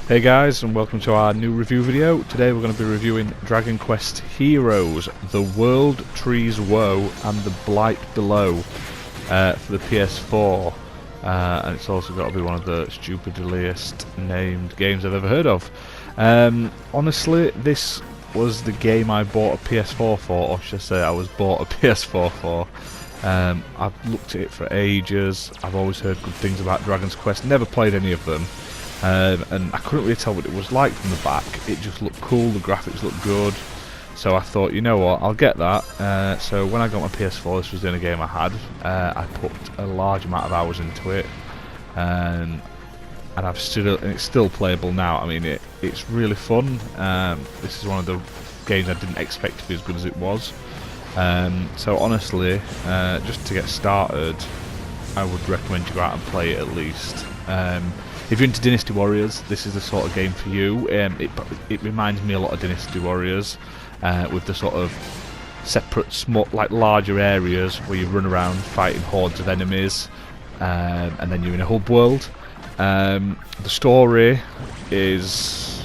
Hey guys, and welcome to our new review video. Today we're going to be reviewing Dragon Quest Heroes, The World Trees Woe and The Blight Below for the PS4. And it's also got to be one of the stupidest named games I've ever heard of. Honestly, this was the game I bought a PS4 for, or should I say I was bought a PS4 for. I've looked at it for ages. I've always heard good things about Dragon's Quest, never played any of them. And I couldn't really tell what it was like from the back. It just looked cool, the graphics looked good, so I thought, you know what, I'll get that. So when I got my PS4, this was the only game I had. I put a large amount of hours into it, and it's still playable now. I mean, it's really fun. This is one of the games I didn't expect to be as good as it was. So honestly, just to get started, I would recommend you go out and play it at least. If you're into Dynasty Warriors, this is the sort of game for you. It reminds me a lot of Dynasty Warriors, with the sort of separate, small, like larger areas where you run around fighting hordes of enemies, and then you're in a hub world. The story is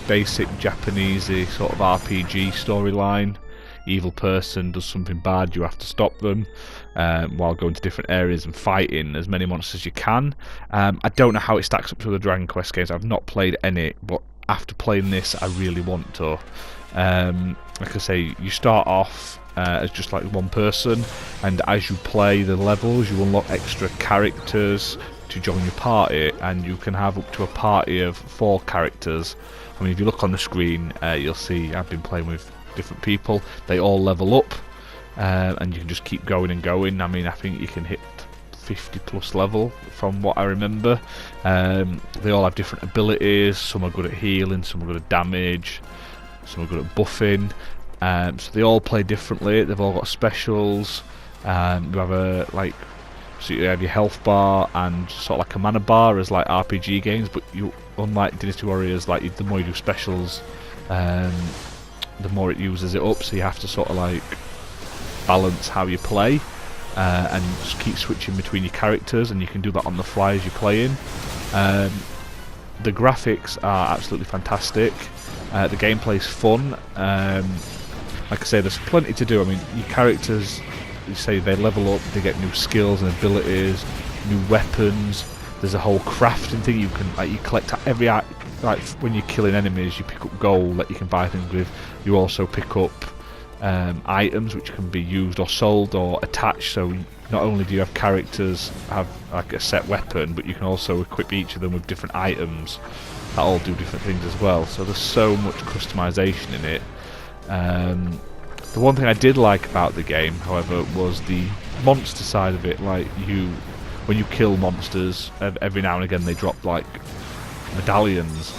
basic Japanesey sort of RPG storyline. Evil person does something bad, you have to stop them, while going to different areas and fighting as many monsters as you can. I don't know how it stacks up to the Dragon Quest games. I've not played any, but after playing this I really want to. Like I say, you start off as just like one person, and as you play the levels you unlock extra characters to join your party, and you can have up to a party of 4 characters. I mean, if you look on the screen, you'll see I've been playing with different people. They all level up, and you can just keep going and going. I mean, I think you can hit 50 plus level from what I remember. They all have different abilities. Some are good at healing, some are good at damage, some are good at buffing. So they all play differently. They've all got specials. You have so you have your health bar and sort of like a mana bar as like RPG games, but you, unlike Dynasty Warriors, like the more you do specials, the more it uses it up, so you have to sort of like balance how you play, and just keep switching between your characters, and you can do that on the fly as you're playing. The graphics are absolutely fantastic. The gameplay's fun. Like I say, there's plenty to do. I mean, your characters, you say they level up, they get new skills and abilities, new weapons. There's a whole crafting thing. You can you collect every like when you're killing enemies, you pick up gold that you can buy things with. You also pick up items which can be used or sold or attached. So not only do you have characters have like a set weapon, but you can also equip each of them with different items that all do different things as well. So there's so much customization in it. The one thing I did like about the game, however, was the monster side of it. Like when you kill monsters, every now and again they drop like medallions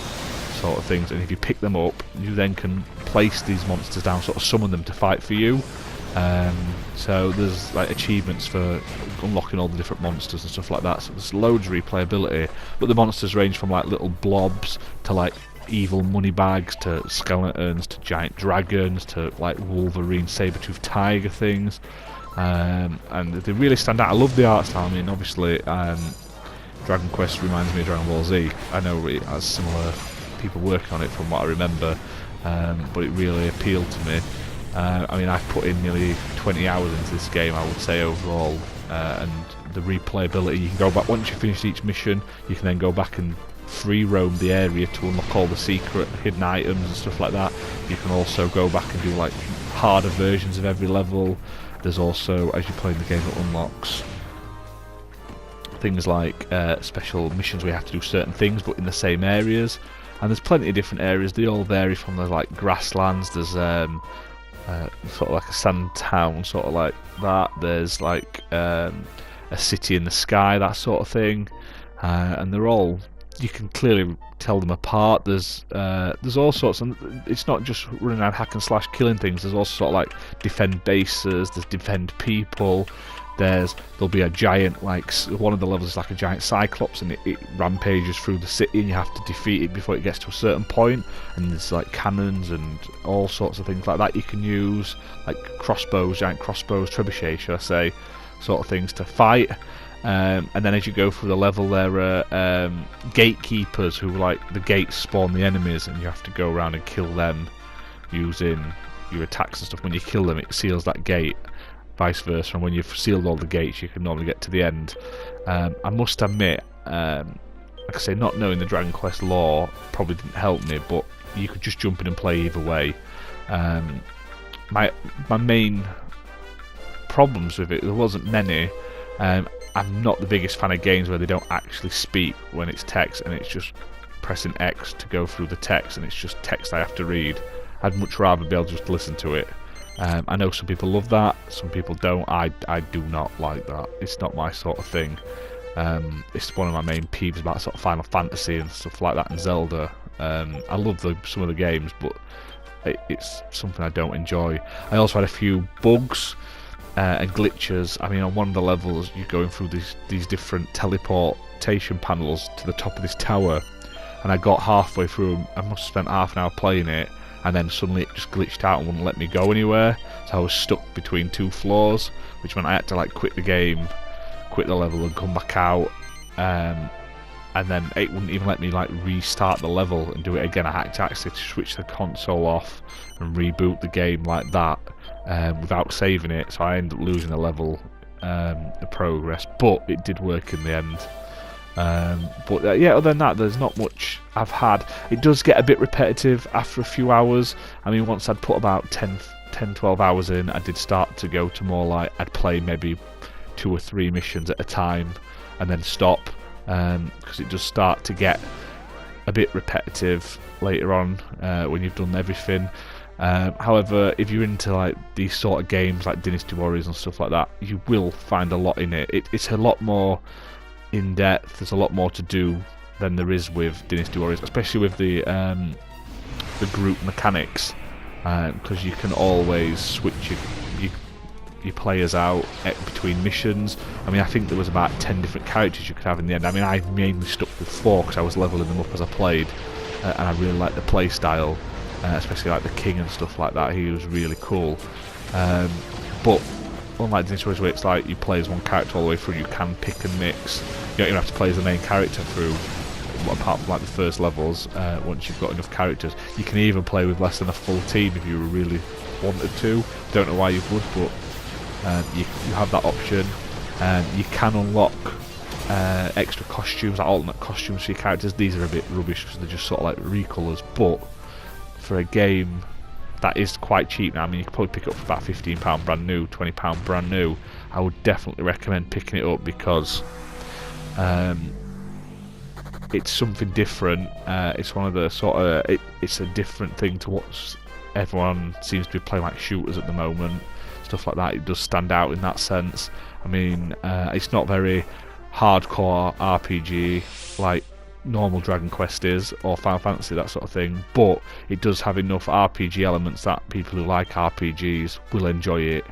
sort of things, and if you pick them up you then can place these monsters down, sort of summon them to fight for you. So there's like achievements for unlocking all the different monsters and stuff like that, so there's loads of replayability. But the monsters range from like little blobs to like evil money bags to skeletons to giant dragons to like Wolverine saber-toothed tiger things, and they really stand out. I love the art style. I mean, obviously Dragon Quest reminds me of Dragon Ball Z. I know it has similar people working on it from what I remember, but it really appealed to me. I mean, I've put in nearly 20 hours into this game, I would say, overall, and the replayability, you can go back, once you finish each mission, you can then go back and free roam the area to unlock all the secret hidden items and stuff like that. You can also go back and do like harder versions of every level. There's also, as you play in the game, it unlocks things like special missions where you have to do certain things but in the same areas, and there's plenty of different areas. They all vary from the like grasslands, there's sort of like a sand town sort of like that, there's like a city in the sky, that sort of thing, and they're all, you can clearly tell them apart. There's all sorts, and it's not just running around hack and slash killing things. There's also sort of like defend bases, there's defend people. There'll be a giant, like one of the levels is like a giant cyclops, and it rampages through the city, and you have to defeat it before it gets to a certain point. And there's like cannons and all sorts of things like that you can use, like crossbows, giant crossbows, trebuchets, should I say, sort of things to fight. And then as you go through the level, there are gatekeepers who, like, the gates spawn the enemies, and you have to go around and kill them using your attacks and stuff. When you kill them, it seals that gate, vice versa, and when you've sealed all the gates, you can normally get to the end. I must admit, like I say, not knowing the Dragon Quest lore probably didn't help me, but you could just jump in and play either way. My main problems with it, there wasn't many. I'm not the biggest fan of games where they don't actually speak when it's text, and it's just pressing X to go through the text, and it's just text I have to read. I'd much rather be able to just listen to it. I know some people love that, some people don't. I do not like that. It's not my sort of thing. It's one of my main peeves about sort of Final Fantasy and stuff like that, and Zelda. I love some of the games, but it's something I don't enjoy. I also had a few bugs and glitches. I mean, on one of the levels, you're going through these different teleportation panels to the top of this tower, and I got halfway through. I must have spent half an hour playing it, and then suddenly it just glitched out and wouldn't let me go anywhere. So I was stuck between two floors, which meant I had to like quit the game, quit the level, and come back out. And then it wouldn't even let me like restart the level and do it again. I had to actually switch the console off and reboot the game like that without saving it. So I ended up losing the level, the progress, but it did work in the end. Yeah, other than that, there's not much I've had. It does get a bit repetitive after a few hours. I mean, once I'd put about 10-12 hours in, I did start to go to more like, I'd play maybe 2 or 3 missions at a time and then stop, because it does start to get a bit repetitive later on when you've done everything. However, if you're into like these sort of games like Dynasty Warriors and stuff like that, you will find a lot in it. It's a lot more in depth. There's a lot more to do than there is with Dynasty Warriors, especially with the group mechanics, because you can always switch your players out between missions. I mean, I think there was about 10 different characters you could have in the end. I mean, I mainly stuck with 4 because I was leveling them up as I played, and I really liked the play style, especially like the king and stuff like that. He was really cool. But unlike Dynasty Warriors, where it's like you play as one character all the way through, you can pick and mix. You don't even have to play as the main character through, apart from like the first levels. Once you've got enough characters, you can even play with less than a full team if you really wanted to. Don't know why you would, but you have that option. You can unlock extra costumes, like alternate costumes for your characters. These are a bit rubbish because they're just sort of like recolours, but for a game that is quite cheap now, I mean, you could probably pick it up for about £15 brand new, £20 brand new. I would definitely recommend picking it up because it's something different. It's one of the sort of it's a different thing to what everyone seems to be playing, like shooters at the moment, stuff like that. It does stand out in that sense. I mean, it's not very hardcore RPG like normal Dragon Quest is, or Final Fantasy, that sort of thing, but it does have enough RPG elements that people who like RPGs will enjoy it,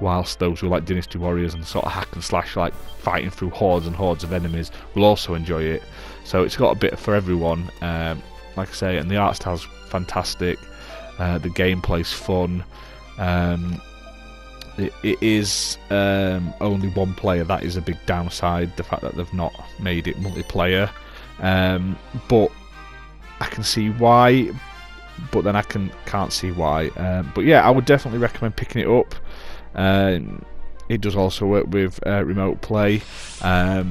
whilst those who like Dynasty Warriors and sort of hack and slash, like fighting through hordes and hordes of enemies, will also enjoy it. So it's got a bit for everyone, like I say, and the art style's fantastic, the gameplay's fun. It is only one player. That is a big downside, the fact that they've not made it multiplayer. But I can see why, but then I can't see why. But yeah, I would definitely recommend picking it up. It does also work with remote play, so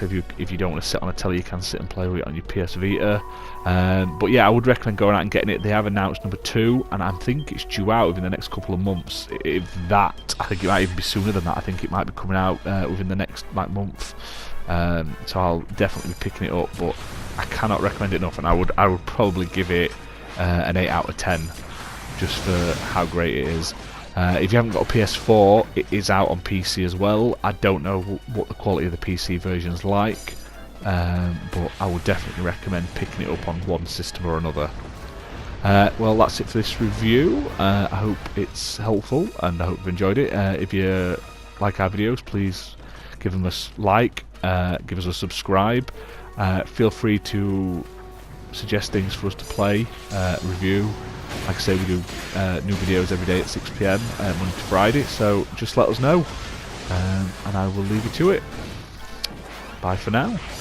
if you don't want to sit on a telly, you can sit and play with it on your PS Vita. But yeah, I would recommend going out and getting it. They have announced number 2, and I think it's due out within the next couple of months. If that, I think it might even be sooner than that. I think it might be coming out within the next month. So I'll definitely be picking it up, but I cannot recommend it enough, and I would probably give it an 8 out of 10 just for how great it is. If you haven't got a PS4, it is out on PC as well. I don't know what the quality of the PC version is like, but I would definitely recommend picking it up on one system or another. Well, that's it for this review. I hope it's helpful, and I hope you've enjoyed it. If you like our videos, please give them a like, give us a subscribe. Feel free to suggest things for us to play, review. Like I say, we do new videos every day at 6 PM, Monday to Friday, so just let us know, and I will leave you to it. bye for now.